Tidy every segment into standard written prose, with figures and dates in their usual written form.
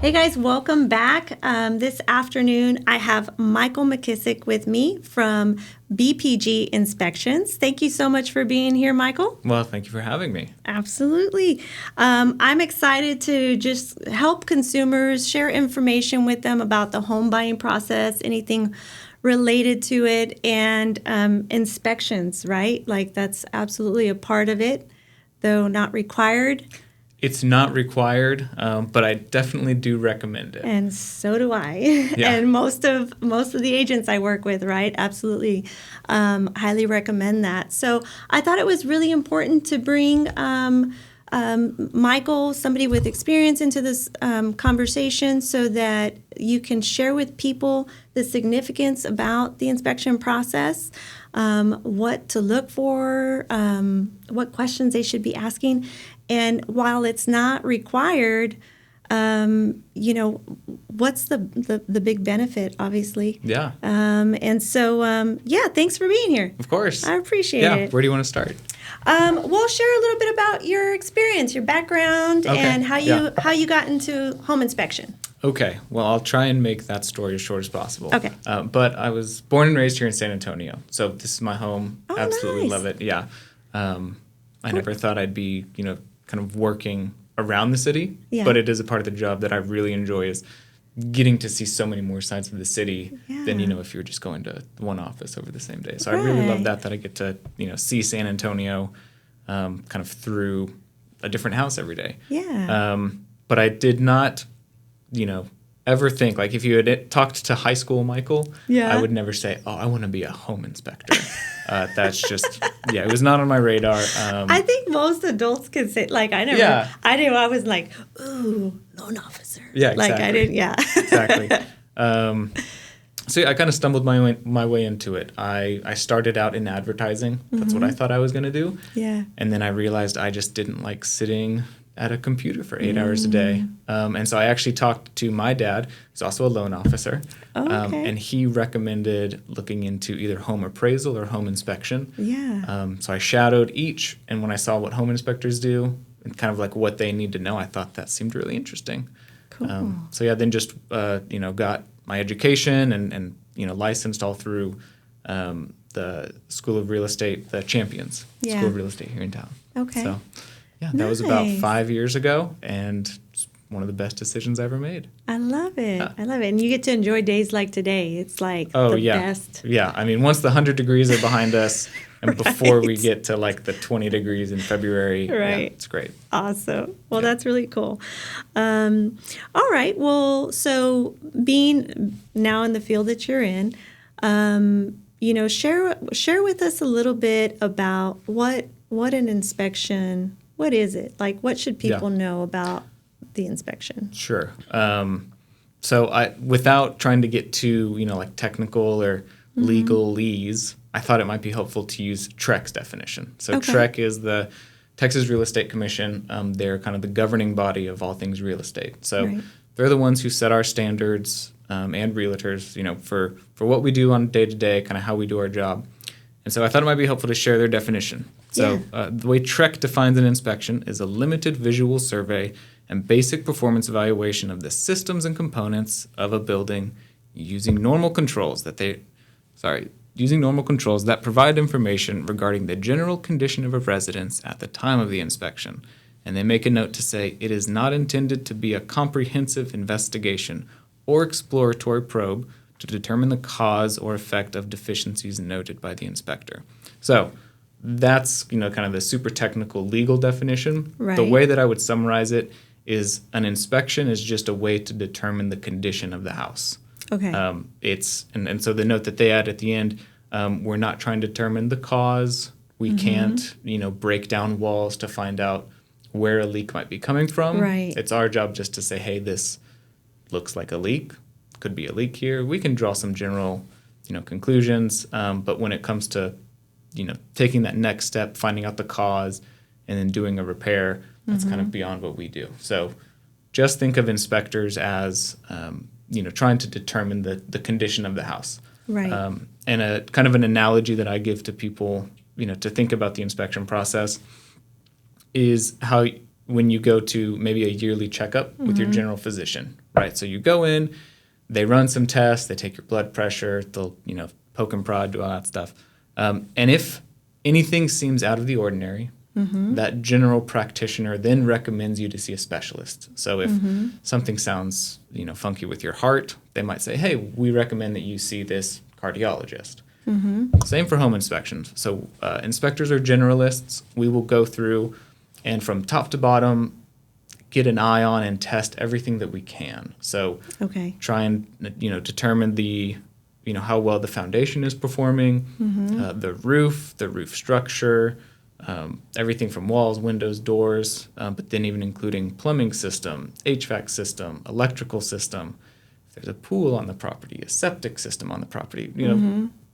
Hey guys, welcome back. This afternoon, I have Michael McKissick with me from BPG Inspections. Thank you so much for being here, Michael. Well, thank you for having me. Absolutely. I'm excited to just help consumers, share information with them about the home buying process, anything related to it, and inspections, right? Like that's absolutely a part of it, though not required. It's not required, but I definitely do recommend it. And so do I. Yeah. And most of the agents I work with, right? Absolutely, highly recommend that. So I thought it was really important to bring Michael, somebody with experience, into this conversation so that you can share with people the significance about the inspection process, what to look for, what questions they should be asking. And while it's not required, what's the big benefit, obviously? Yeah. And so, thanks for being here. Of course. I appreciate Yeah. it. Where do you want to start? Well, share a little bit about your experience, your background, Okay. and how you got into home inspection. Okay. Well, I'll try and make that story as short as possible. Okay. But I was born and raised here in San Antonio, so this is my home. Oh, Absolutely nice. love it. Yeah. I never thought I'd be, kind of working around the city, Yeah. but it is a part of the job that I really enjoy is getting to see so many more sides of the city than, Yeah. if you're just going to one office over the same day. So I really love Right. that I get to, see San Antonio kind of through a different house every day. Yeah. But I did not, ever think, like if you had talked to high school Michael, Yeah. I would never say, oh, I want to be a home inspector. That's just, it was not on my radar. I think most adults can say, like, I never, Yeah. I knew I was like, ooh, loan officer. Yeah, Like, I exactly. didn't, yeah. Exactly. I kind of stumbled my way into it. I started out in advertising. That's what I thought I was going to do. Yeah. And then I realized I just didn't like sitting at a computer for 8 hours a day. And so I actually talked to my dad, who's also a loan officer. Oh, okay. And he recommended looking into either home appraisal or home inspection. Yeah. So I shadowed each. And when I saw what home inspectors do and kind of like what they need to know, I thought that seemed really interesting. Cool. Then just, got my education and licensed all through the School of Real Estate, the Champions Yeah. School of Real Estate here in town. Okay. So, that was about Nice. 5 years ago, and it's one of the best decisions I ever made. I love it. I love it. And you get to enjoy days like today. It's like the best. Yeah, I mean, once the 100 degrees are behind us and before we Right. get to like the 20 degrees in February, Right. it's great. Awesome. Well, that's really cool. All right. Well, so being now in the field that you're in, share with us a little bit about what an inspection. What is it? Like, what should people know about the inspection? Sure. So without trying to get too, like technical or legalese, I thought it might be helpful to use TREC's definition. So Okay. TREC is the Texas Real Estate Commission. They're kind of the governing body of all things real estate. So Right. they're the ones who set our standards and realtors, for what we do on day to day, kind of how we do our job. And so I thought it might be helpful to share their definition. So the way TREC defines an inspection is a limited visual survey and basic performance evaluation of the systems and components of a building using normal controls that provide information regarding the general condition of a residence at the time of the inspection. And they make a note to say it is not intended to be a comprehensive investigation or exploratory probe to determine the cause or effect of deficiencies noted by the inspector. So that's, kind of the super technical legal definition. Right. The way that I would summarize it is an inspection is just a way to determine the condition of the house. Okay. And so the note that they add at the end, we're not trying to determine the cause. We can't, break down walls to find out where a leak might be coming from. Right. It's our job just to say, hey, this looks like a leak. Could be a leak here. We can draw some general, conclusions. But when it comes to, taking that next step, finding out the cause, and then doing a repair, that's kind of beyond what we do. So just think of inspectors as, trying to determine the condition of the house. Right. And a kind of an analogy that I give to people, to think about the inspection process is how when you go to maybe a yearly checkup with your general physician, right? So you go in, they run some tests, they take your blood pressure, they'll, poke and prod, do all that stuff. And if anything seems out of the ordinary, that general practitioner then recommends you to see a specialist. So if something sounds, funky with your heart, they might say, hey, we recommend that you see this cardiologist. Same for home inspections. So inspectors are generalists. We will go through and from top to bottom get an eye on and test everything that we can. So try and determine the how well the foundation is performing, the roof structure, everything from walls, windows, doors, but then even including plumbing system, HVAC system, electrical system. If there's a pool on the property, a septic system on the property,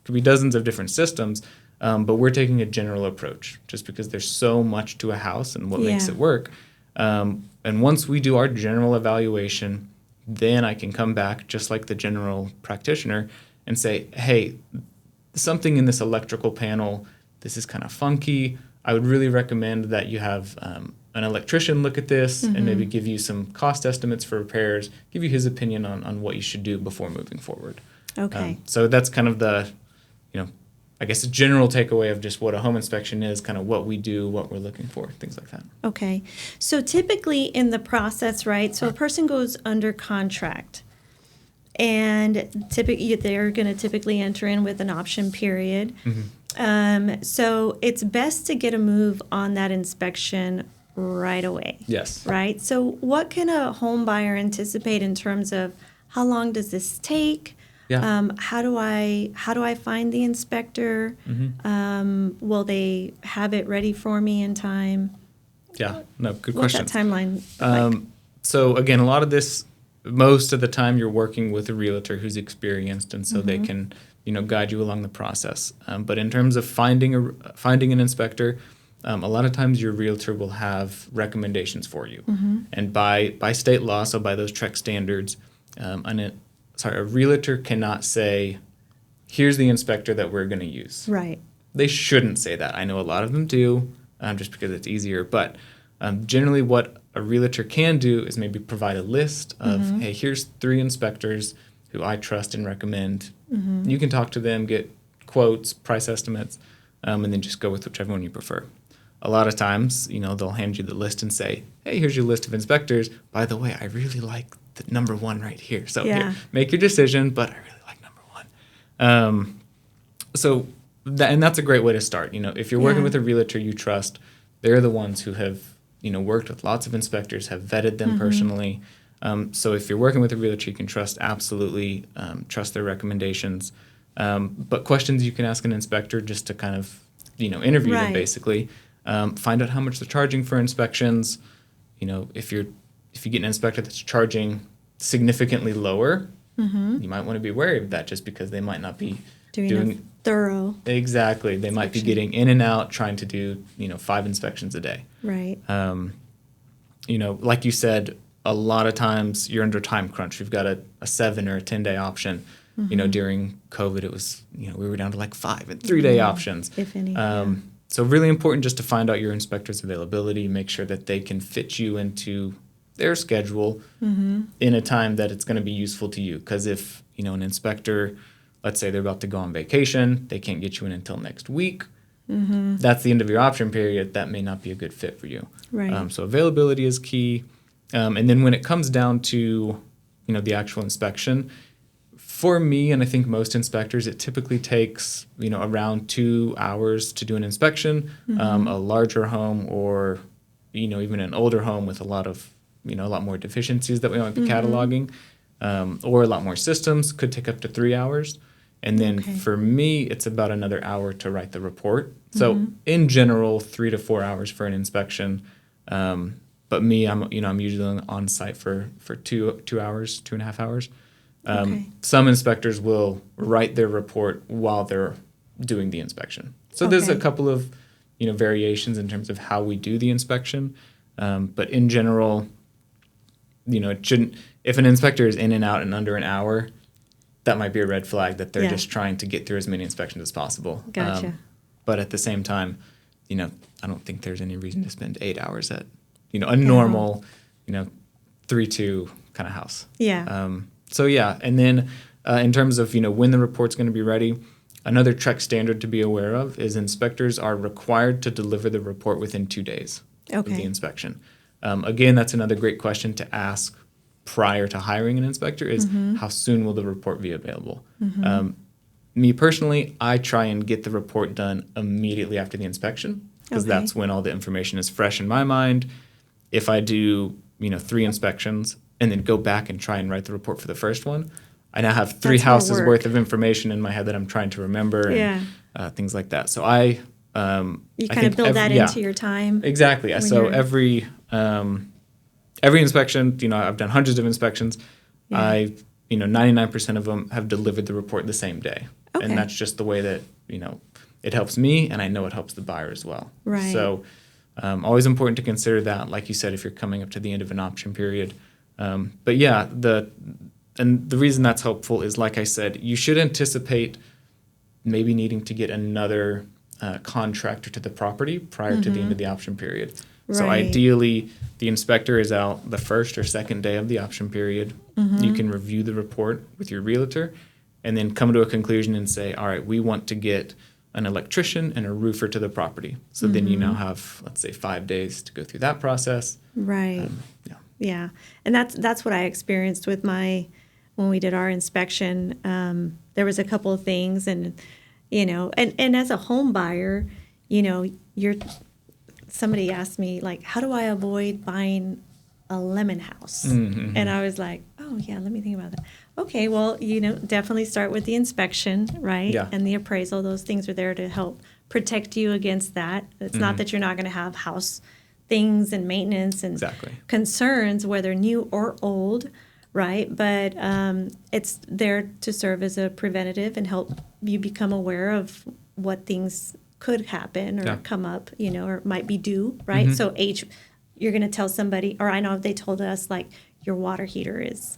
could be dozens of different systems, but we're taking a general approach just because there's so much to a house and what makes it work. And once we do our general evaluation, then I can come back just like the general practitioner and say, hey, something in this electrical panel, this is kind of funky. I would really recommend that you have an electrician look at this and maybe give you some cost estimates for repairs, give you his opinion on what you should do before moving forward. So that's kind of the, I guess a general takeaway of just what a home inspection is, kind of what we do, what we're looking for, things like that. Okay. So typically in the process, right, so a person goes under contract and typically they're going to typically enter in with an option period. So it's best to get a move on that inspection right away. Yes. Right? So what can a home buyer anticipate in terms of how long does this take? How do I find the inspector? Will they have it ready for me in time? Yeah, no, good What's question. What's that timeline like? So again, a lot of this, most of the time you're working with a realtor who's experienced, and so they can, guide you along the process. But in terms of finding an inspector, a lot of times your realtor will have recommendations for you. And by state law, so by those TREC standards, a realtor cannot say, here's the inspector that we're going to use. Right. They shouldn't say that. I know a lot of them do, just because it's easier. But generally what a realtor can do is maybe provide a list of, hey, here's 3 inspectors who I trust and recommend. You can talk to them, get quotes, price estimates, and then just go with whichever one you prefer. A lot of times, they'll hand you the list and say, hey, here's your list of inspectors. By the way, I really like the number 1 right here. So here, make your decision, but I really like number 1. And that's a great way to start. If you're working with a realtor you trust, they're the ones who have, worked with lots of inspectors, have vetted them personally. So if you're working with a realtor you can trust, absolutely trust their recommendations. But questions you can ask an inspector just to kind of, interview them basically. Find out how much they're charging for inspections. If you get an inspector that's charging significantly lower, you might want to be wary of that just because they might not be doing a thorough. Exactly. They might be getting in and out, trying to do, 5 inspections a day. Right. Like you said, a lot of times you're under time crunch. You've got a 7 or a 10-day option. During COVID, it was, we were down to like 5 and 3-day options. If any. So really important just to find out your inspector's availability, make sure that they can fit you into their schedule in a time that it's going to be useful to you. Because if, an inspector, let's say they're about to go on vacation, they can't get you in until next week, that's the end of your option period, that may not be a good fit for you. Right. So availability is key. And then when it comes down to, the actual inspection, for me, and I think most inspectors, it typically takes, around 2 hours to do an inspection. A larger home or, even an older home with a lot of, a lot more deficiencies that we might be cataloging, or a lot more systems could take up to 3 hours. And then for me, it's about another hour to write the report. So in general, 3 to 4 hours for an inspection. But me, I'm usually on site for 2 hours, 2.5 hours. Some inspectors will write their report while they're doing the inspection. So there's a couple of, variations in terms of how we do the inspection. But in general, it shouldn't, if an inspector is in and out in under an hour, that might be a red flag that they're just trying to get through as many inspections as possible. Gotcha. But at the same time, I don't think there's any reason to spend 8 hours at, a normal, 3-2 kind of house. Yeah. So yeah, and then in terms of when the report's going to be ready, another check standard to be aware of is inspectors are required to deliver the report within 2 days of the Okay. inspection. Again, that's another great question to ask prior to hiring an inspector is how soon will the report be available? Me personally, I try and get the report done immediately after the inspection because Okay. that's when all the information is fresh in my mind. If I do, 3 inspections and then go back and try and write the report for the first one, I now have 3 That's more houses work. worth of information in my head that I'm trying to remember and things like that. So You I kind think of build that yeah, into your time. exactly. when So you're- every inspection, I've done hundreds of inspections. Yeah. 99% of them have delivered the report the same day. Okay. And that's just the way that, it helps me and I know it helps the buyer as well. Right. So always important to consider that, like you said, if you're coming up to the end of an option period. But yeah, the reason that's helpful is, like I said, you should anticipate maybe needing to get another contractor to the property prior to the end of the option period. So Right. ideally, the inspector is out the first or second day of the option period. You can review the report with your realtor and then come to a conclusion and say, all right, we want to get an electrician and a roofer to the property. So then you now have, let's say, 5 days to go through that process. Right. Yeah. Yeah, and that's what I experienced with when we did our inspection. There was a couple of things, and as a home buyer, somebody asked me, like, how do I avoid buying a lemon house? Mm-hmm. And I was like, oh yeah, let me think about that. Okay, well, definitely start with the inspection, right? Yeah. And the appraisal. Those things are there to help protect you against that. It's not that you're not going to have house things and maintenance and Exactly. concerns, whether new or old, right? But it's there to serve as a preventative and help you become aware of what things could happen or come up, or might be due, right? So you're going to tell somebody, or I know they told us, like, your water heater is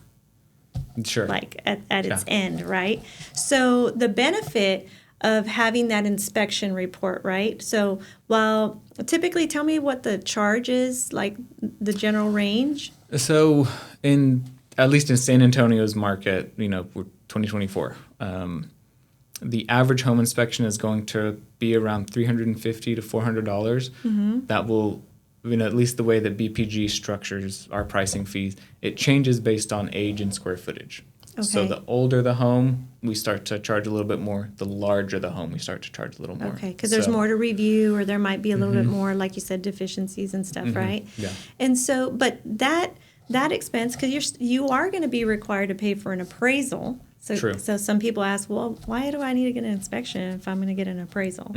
Sure. like at its end, right? So the benefit of having that inspection report, right? So while typically, tell me what the charge is, like the general range. So at least in San Antonio's market, we're 2024. The average home inspection is going to be around $350 to $400. That will, at least the way that BPG structures our pricing fees, it changes based on age and square footage. So Okay. the older the home, we start to charge a little bit more. The larger the home, we start to charge a little more. Okay, because there's more to review, or there might be a little bit more, like you said, deficiencies and stuff, right? Yeah. And so, but that expense, because you are going to be required to pay for an appraisal. So, True. So some people ask, well, why do I need to get an inspection if I'm going to get an appraisal,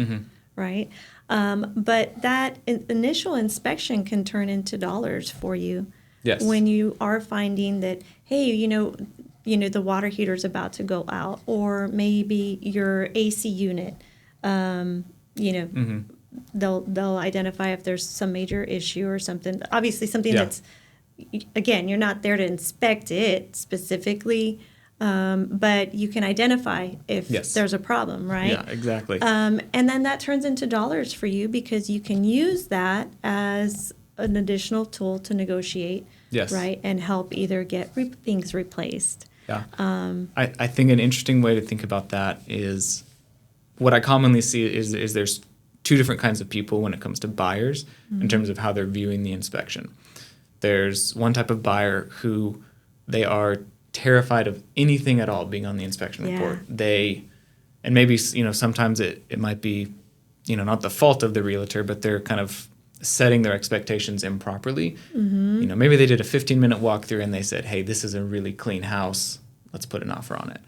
right? But that initial inspection can turn into dollars for you. Yes. When you are finding that, hey, the water heater's about to go out, or maybe your AC unit, they'll identify if there's some major issue or something. Obviously, something that's, again, you're not there to inspect it specifically, but you can identify if there's a problem, right? Yeah, exactly. And then that turns into dollars for you because you can use that as an additional tool to negotiate, right, and help either get things replaced. Yeah. I think an interesting way to think about that is what I commonly see is there's 2 different kinds of people when it comes to buyers in terms of how they're viewing the inspection. There's one type of buyer who they are terrified of anything at all being on the inspection report. And maybe, sometimes it might be, not the fault of the realtor, but they're kind of setting their expectations improperly. Maybe they did a 15-minute walkthrough and they said, hey, this is a really clean house. Let's put an offer on it.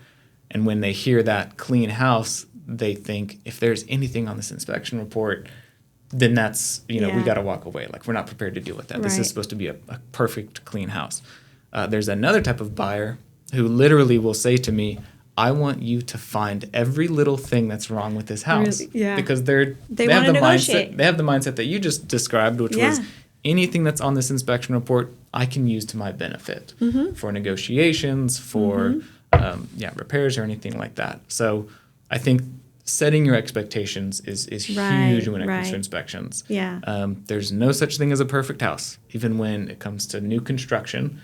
And when they hear that clean house, they think if there's anything on this inspection report, then that's, we got to walk away. Like, we're not prepared to deal with that. Right. This is supposed to be a perfect, clean house. There's another type of buyer who literally will say to me, I want you to find every little thing that's wrong with this house. Really? Yeah. Because they have the mindset. They have the mindset that you just described, which was anything that's on this inspection report, I can use to my benefit for negotiations, for repairs, or anything like that. So I think setting your expectations is huge when it comes to inspections. Yeah. There's no such thing as a perfect house. Even when it comes to new construction,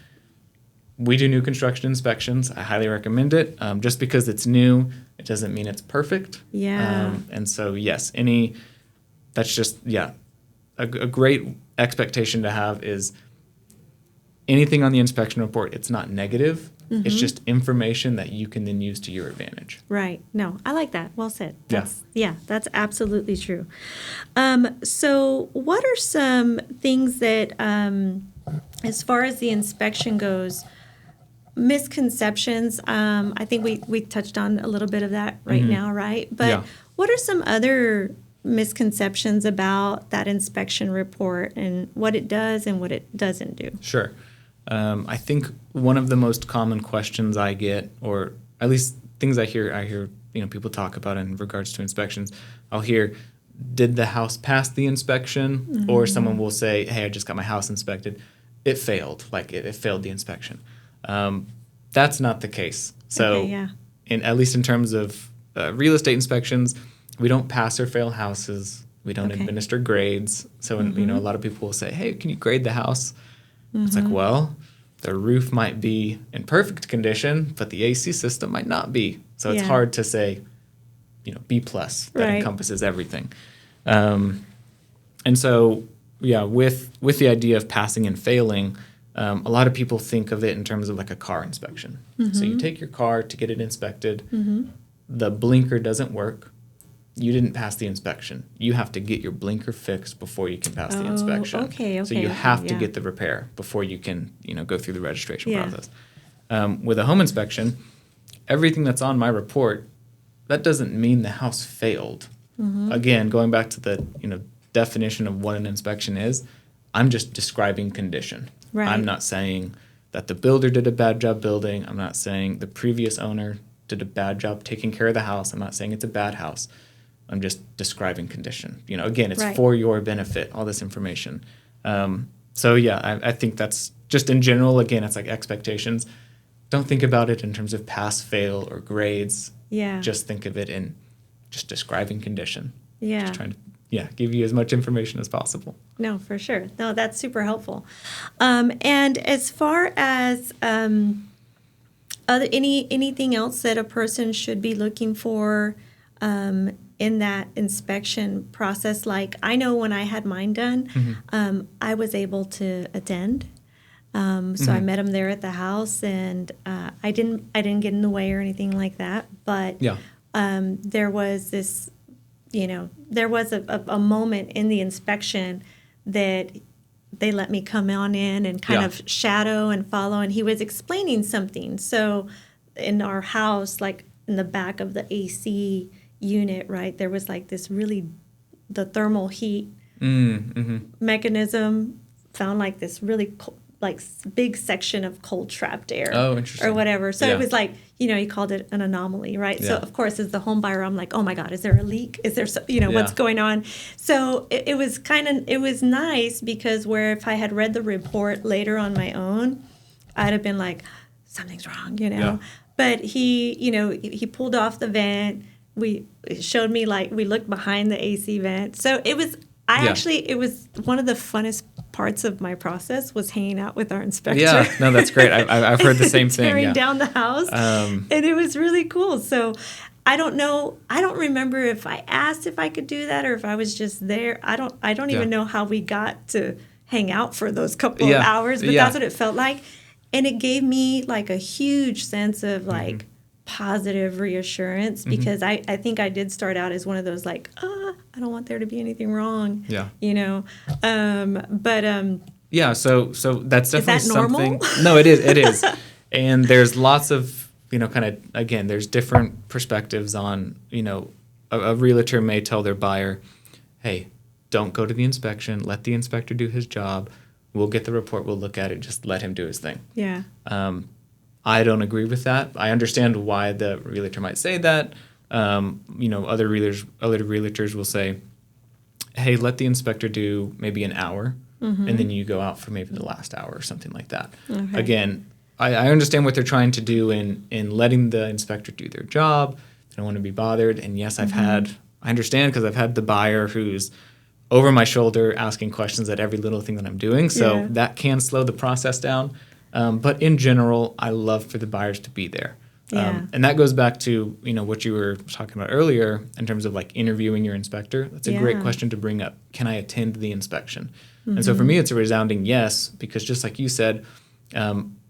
we do new construction inspections. I highly recommend it. Just because it's new, it doesn't mean it's perfect. Yeah. And so, yes, that's just, a great expectation to have is anything on the inspection report, it's not negative. It's just information that you can then use to your advantage. Right. No, I like that. Well said. Yeah. That's absolutely true. So what are some things that, as far as the inspection goes, misconceptions, I think we touched on a little bit of that right now, right? But what are some other misconceptions about that inspection report and what it does and what it doesn't do? Sure. I think one of the most common questions I get, or at least things I hear, people talk about in regards to inspections. I'll hear, did the house pass the inspection? Or someone will say, hey, I just got my house inspected. It failed. Like it failed the inspection. That's not the case. So, at least in terms of real estate inspections, we don't pass or fail houses. We don't administer grades. So, a lot of people will say, hey, can you grade the house? It's like, well, the roof might be in perfect condition, but the AC system might not be. So it's hard to say, B+ that encompasses everything. And so, with the idea of passing and failing, a lot of people think of it in terms of like a car inspection. So you take your car to get it inspected. The blinker doesn't work. You didn't pass the inspection. You have to get your blinker fixed before you can pass the inspection. Okay. So you have to get the repair before you can, go through the registration process. With a home inspection, everything that's on my report, that doesn't mean the house failed. Again, going back to the, definition of what an inspection is, I'm just describing condition. Right. I'm not saying that the builder did a bad job building. I'm not saying the previous owner did a bad job taking care of the house. I'm not saying it's a bad house. I'm just describing condition. Again, it's for your benefit, all this information. I think that's just in general, again, it's like expectations. Don't think about it in terms of pass, fail, or grades. Yeah. Just think of it in just describing condition. Yeah. Just trying to, give you as much information as possible. No, for sure. No, that's super helpful. And as far as anything else that a person should be looking for in that inspection process, like I know when I had mine done, I was able to attend. So I met him there at the house, and I didn't get in the way or anything like that. But there was this, there was a moment in the inspection that they let me come on in and kind of shadow and follow, and he was explaining something. So in our house, like in the back of the AC unit, right, there was like this the thermal heat mechanism found like this really big section of cold trapped air. Oh, interesting. Or whatever. So it was like, he called it an anomaly, right? So of course, as the home buyer, I'm like, oh my God, is there a leak? Is there, what's going on? So it was nice because where if I had read the report later on my own, I'd have been like, something's wrong, But he pulled off the vent. We showed me, we looked behind the AC vent. So it was, it was one of the funnest parts of my process was hanging out with our inspector. Yeah, no, that's great. I've heard the same thing. Tearing down the house. And it was really cool. So I don't know. I don't remember if I asked if I could do that or if I was just there. I don't even know how we got to hang out for those couple of hours, but that's what it felt like. And it gave me a huge sense of positive reassurance because I think I did start out as one of those I don't want there to be anything wrong. Yeah. So that's definitely is that something. Normal? No, it is. And there's lots of, there's different perspectives on, a realtor may tell their buyer, hey, don't go to the inspection, let the inspector do his job. We'll get the report, we'll look at it, just let him do his thing. Yeah. I don't agree with that. I understand why the realtor might say that. Other realtors will say, hey, let the inspector do maybe an hour, and then you go out for maybe the last hour or something like that. Okay. Again, I understand what they're trying to do in letting the inspector do their job. They don't want to be bothered. And yes, I understand because I've had the buyer who's over my shoulder asking questions at every little thing that I'm doing. So that can slow the process down. But in general, I love for the buyers to be there. Yeah. And that goes back to, what you were talking about earlier in terms of like interviewing your inspector. That's a great question to bring up. Can I attend the inspection? And so for me, it's a resounding yes, because just like you said,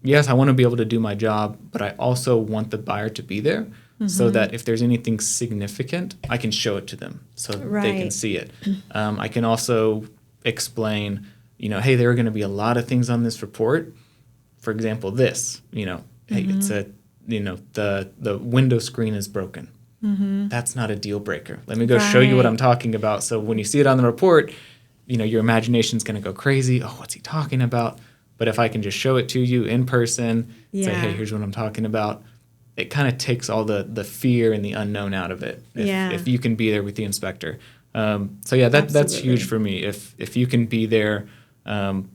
yes, I want to be able to do my job, but I also want the buyer to be there so that if there's anything significant, I can show it to them so they can see it. I can also explain, hey, there are going to be a lot of things on this report. For example, this, hey, it's the window screen is broken. That's not a deal breaker. Let me go show you what I'm talking about. So when you see it on the report, your imagination's going to go crazy. Oh, what's he talking about? But if I can just show it to you in person, say, hey, here's what I'm talking about, it kind of takes all the fear and the unknown out of it. If you can be there with the inspector. That's huge for me. If you can be there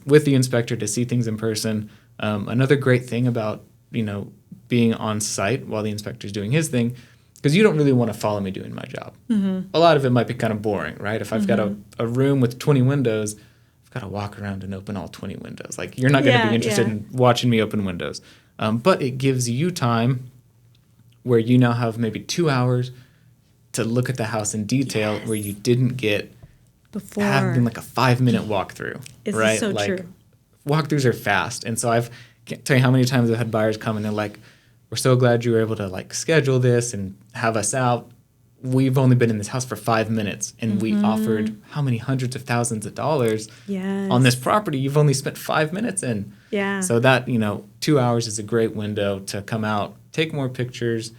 with the inspector to see things in person. Another great thing about, being on site while the inspector's doing his thing, because you don't really want to follow me doing my job. A lot of it might be kind of boring, right? If I've got a room with 20 windows, I've got to walk around and open all 20 windows. Like, you're not going to be interested in watching me open windows. But it gives you time where you now have maybe 2 hours to look at the house in detail where you didn't get before having like a 5-minute walkthrough, right? So like, true. Walkthroughs are fast. And so can't tell you how many times I've had buyers come and they're like, we're so glad you were able to like schedule this and have us out. We've only been in this house for 5 minutes and we offered how many hundreds of thousands of dollars on this property you've only spent 5 minutes in. Yeah. So that, 2 hours is a great window to come out, take more pictures,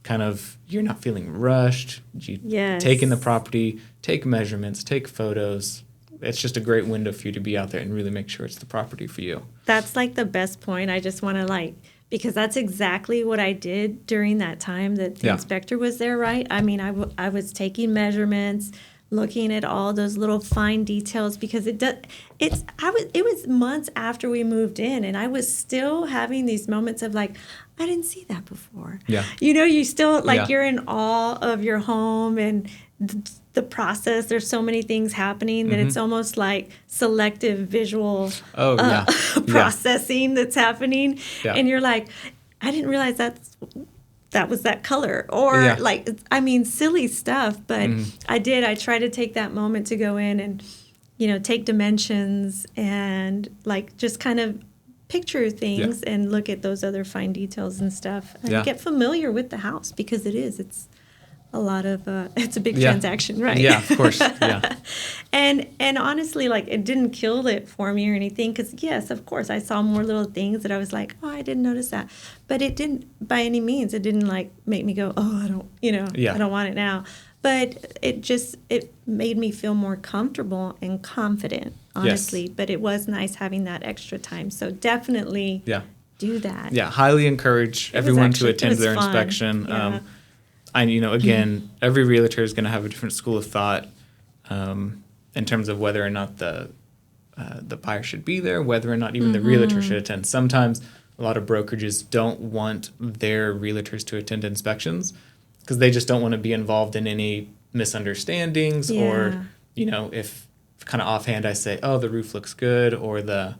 kind of, you're not feeling rushed. You take in the property, take measurements, take photos. It's just a great window for you to be out there and really make sure it's the property for you. That's like the best point. I just want to because that's exactly what I did during that time that the inspector was there, right? I mean, I was taking measurements, looking at all those little fine details because it was months after we moved in and I was still having these moments of like, I didn't see that before. Yeah. You still you're in awe of your home and the process. There's so many things happening that it's almost like selective visual processing that's happening. Yeah. And you're like, I didn't realize that was that color or silly stuff. But I try to take that moment to go in and, take dimensions and just kind of picture things and look at those other fine details and stuff and get familiar with the house because it's a lot of it's a big transaction, right? Yeah, of course. Yeah. And honestly, it didn't kill it for me or anything because yes, of course, I saw more little things that I was like, oh, I didn't notice that, but it didn't by any means. It didn't make me go, oh, I don't, I don't want it now. But it made me feel more comfortable and confident, honestly. Yes. But it was nice having that extra time. So definitely do that. Yeah, highly encourage everyone to attend their fun. inspection. Yeah. Again, every realtor is going to have a different school of thought in terms of whether or not the buyer should be there, whether or not even the realtor should attend. Sometimes a lot of brokerages don't want their realtors to attend inspections because they just don't want to be involved in any misunderstandings or, if kind of offhand I say, oh, the roof looks good, or the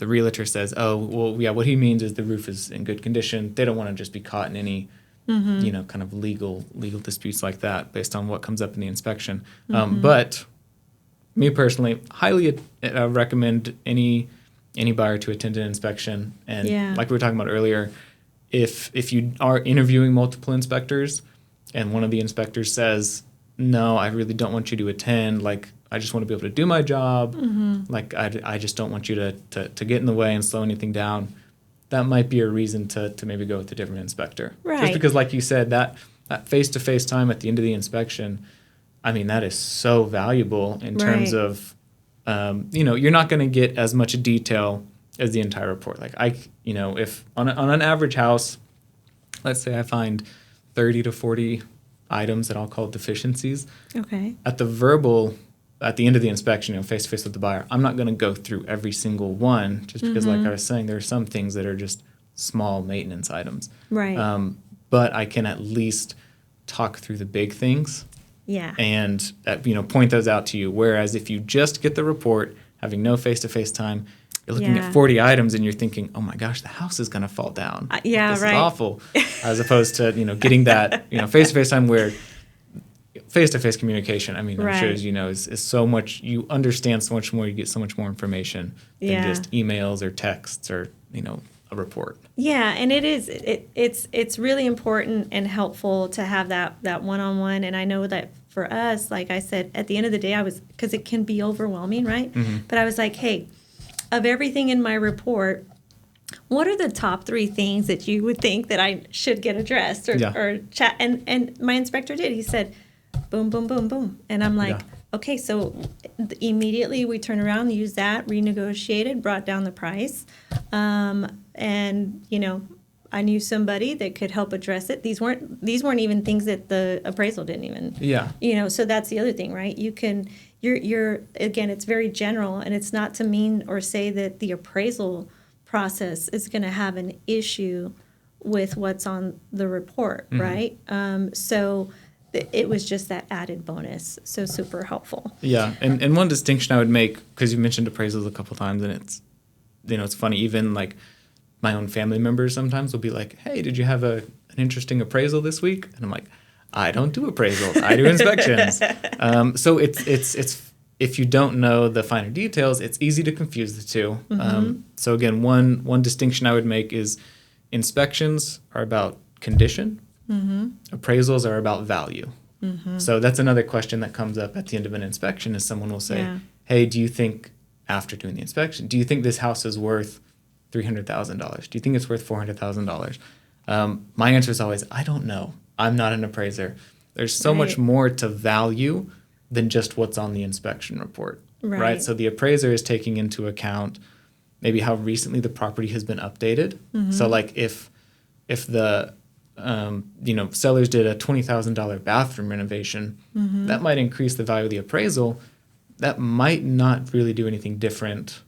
realtor says, oh, well, yeah, what he means is the roof is in good condition. They don't want to just be caught in any kind of legal disputes like that based on what comes up in the inspection. But me personally, highly recommend any buyer to attend an inspection. And like we were talking about earlier, if you are interviewing multiple inspectors and one of the inspectors says, no, I really don't want you to attend, I just want to be able to do my job, I just don't want you to get in the way and slow anything down, that might be a reason to maybe go with a different inspector. Right. Just because, like you said, that face-to-face time at the end of the inspection, I mean, that is so valuable in terms of, you're not going to get as much detail as the entire report. If on an average house, let's say I find 30 to 40 items that I'll call deficiencies. Okay. At the end of the inspection, face-to-face with the buyer, I'm not going to go through every single one just because, like I was saying, there are some things that are just small maintenance items. Right. But I can at least talk through the big things. Yeah. And, point those out to you. Whereas if you just get the report, having no face-to-face time, you're looking Yeah. at 40 items and you're thinking, oh my gosh, the house is going to fall down. Yeah, this right. is awful. As opposed to, getting that, face-to-face time where face-to-face communication, I mean, I'm sure Right. as you know, is so much, you understand so much more, you get so much more information than Yeah. just emails or texts or, a report. Yeah, and it's really important and helpful to have that one-on-one. And I know that for us, like I said, at the end of the day, because it can be overwhelming, right? Mm-hmm. But I was like, hey, of everything in my report, what are the top 3 things that you would think that I should get addressed or chat? And my inspector did. He said, boom, boom, boom, boom. And I'm like, okay, so immediately we turned around, used that, renegotiated, brought down the price. And, I knew somebody that could help address it. These weren't even things that the appraisal didn't even. Yeah. So that's the other thing, right? You're again, it's very general, and it's not to mean or say that the appraisal process is going to have an issue with what's on the report, right? So it was just that added bonus. So super helpful. Yeah. And one distinction I would make, because you mentioned appraisals a couple times, and it's, it's funny, even like my own family members sometimes will be like, hey, did you have an interesting appraisal this week? And I'm like, I don't do appraisals. I do inspections. So it's if you don't know the finer details, it's easy to confuse the two. So again, one distinction I would make is inspections are about condition. Appraisals are about value. So that's another question that comes up at the end of an inspection is someone will say, hey, do you think after doing the inspection, do you think this house is worth $300,000? Do you think it's worth $400,000? My answer is always, I don't know. I'm not an appraiser. There's so much more to value than just what's on the inspection report, right? So the appraiser is taking into account maybe how recently the property has been updated. So like if the sellers did a $20,000 bathroom renovation, that might increase the value of the appraisal. That might not really do anything different,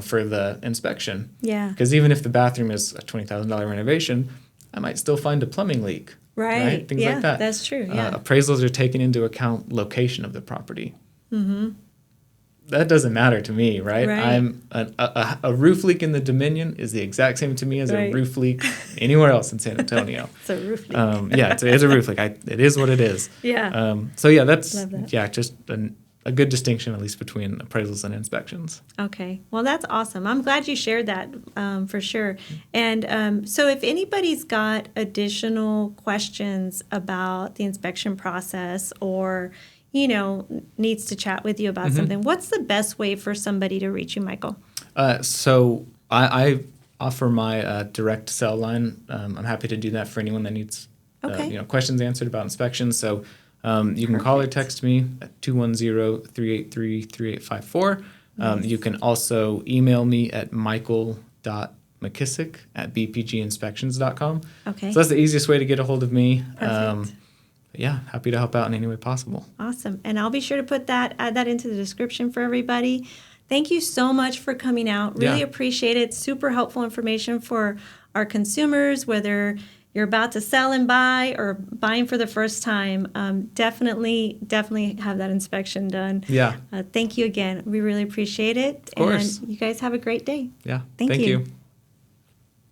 for the inspection. Yeah. Because even if the bathroom is a $20,000 renovation, I might still find a plumbing leak. Right. Things like that. That's true. Yeah. Appraisals are taking into account location of the property. That doesn't matter to me, right? I'm a roof leak in the Dominion is the exact same to me as a roof leak anywhere else in San Antonio. It's a roof leak. It's a roof leak. It is what it is. Yeah. That's Love that. just a good distinction, at least between appraisals and inspections. Okay. Well, that's awesome. I'm glad you shared that for sure. And so if anybody's got additional questions about the inspection process or, needs to chat with you about something, what's the best way for somebody to reach you, Michael? So I offer my direct cell line. I'm happy to do that for anyone that needs questions answered about inspections. So you can call or text me at 210-383-3854. You can also email me at michael.mckissick@bpginspections.com. Okay. So that's the easiest way to get a hold of me. Perfect. Happy to help out in any way possible. Awesome. And I'll be sure to add that into the description for everybody. Thank you so much for coming out. Really appreciate it. Super helpful information for our consumers, whether you're about to sell and buy or buying for the first time. Definitely have that inspection done. Yeah. Thank you again. We really appreciate it. Of course. And you guys have a great day. Yeah. Thank you.